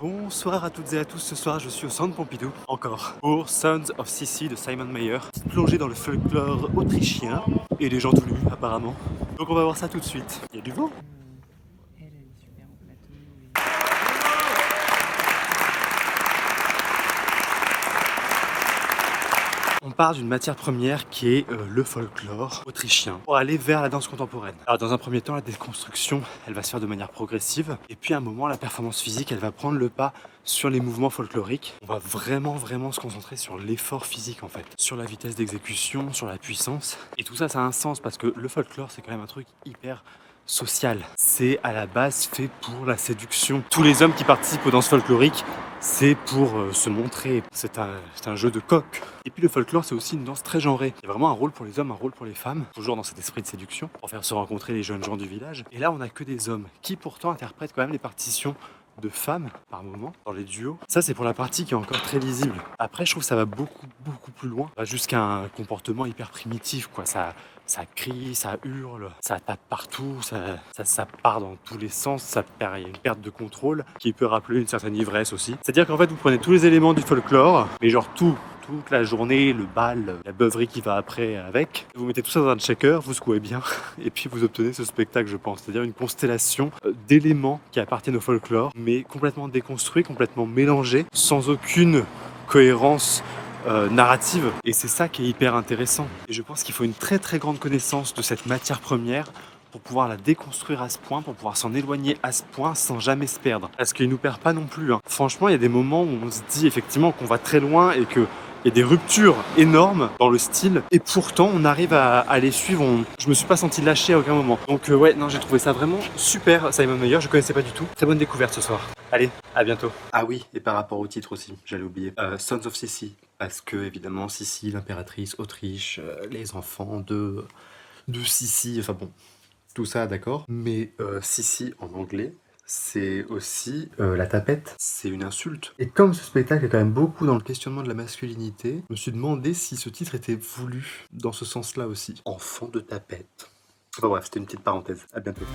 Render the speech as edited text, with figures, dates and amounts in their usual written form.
Bonsoir à toutes et à tous, ce soir je suis au Centre Pompidou, encore, pour Sons of Sissi de Simon Mayer, plongé dans le folklore autrichien, et des gens tout nus apparemment. Donc on va voir ça tout de suite. Il y a du vent. Elle est super en plateau. On part d'une matière première qui est le folklore autrichien pour aller vers la danse contemporaine. Alors dans un premier temps, la déconstruction, elle va se faire de manière progressive. Et puis à un moment, la performance physique, elle va prendre le pas sur les mouvements folkloriques. On va vraiment se concentrer sur l'effort physique en fait. Sur la vitesse d'exécution, sur la puissance. Et tout ça, ça a un sens parce que le folklore, c'est quand même un truc hyper social. C'est à la base fait pour la séduction. Tous les hommes qui participent aux danses folkloriques, c'est pour se montrer. C'est un jeu de coq. Et puis le folklore, c'est aussi une danse très genrée. Il y a vraiment un rôle pour les hommes, un rôle pour les femmes, toujours dans cet esprit de séduction, pour faire se rencontrer les jeunes gens du village. Et là, on n'a que des hommes qui pourtant interprètent quand même les partitions de femmes par moment dans les duos. Ça, c'est pour la partie qui est encore très lisible. Après, je trouve que ça va beaucoup plus loin. Ça va jusqu'à un comportement hyper primitif, quoi. Ça crie, ça hurle, ça tape partout, ça part dans tous les sens, il y a une perte de contrôle qui peut rappeler une certaine ivresse aussi. C'est-à-dire qu'en fait, vous prenez tous les éléments du folklore, mais genre toute la journée, le bal, la beuverie qui va après avec. Vous mettez tout ça dans un shaker, vous secouez bien, et puis vous obtenez ce spectacle, je pense. C'est-à-dire une constellation d'éléments qui appartiennent au folklore, mais complètement déconstruits, complètement mélangés, sans aucune cohérence narrative. Et c'est ça qui est hyper intéressant. Et je pense qu'il faut une très grande connaissance de cette matière première pour pouvoir la déconstruire à ce point, pour pouvoir s'en éloigner à ce point sans jamais se perdre. Parce qu'il nous perd pas non plus. Franchement, il y a des moments où on se dit effectivement qu'on va très loin et que il y a des ruptures énormes dans le style et pourtant on arrive à les suivre. Je me suis pas senti lâché à aucun moment. Donc ouais, non, j'ai trouvé ça vraiment super, Simon Mayer, je connaissais pas du tout. Très bonne découverte ce soir. Allez, à bientôt. Ah oui, et par rapport au titre aussi, j'allais oublier. Sons of Sissi, parce que évidemment Sissi, l'impératrice Autriche, les enfants de Sissi, enfin bon, tout ça d'accord. Mais Sissi en anglais, c'est aussi la tapette, c'est une insulte. Et comme ce spectacle est quand même beaucoup dans le questionnement de la masculinité, je me suis demandé si ce titre était voulu dans ce sens-là aussi. Enfant de tapette. Enfin bref, c'était une petite parenthèse. À bientôt.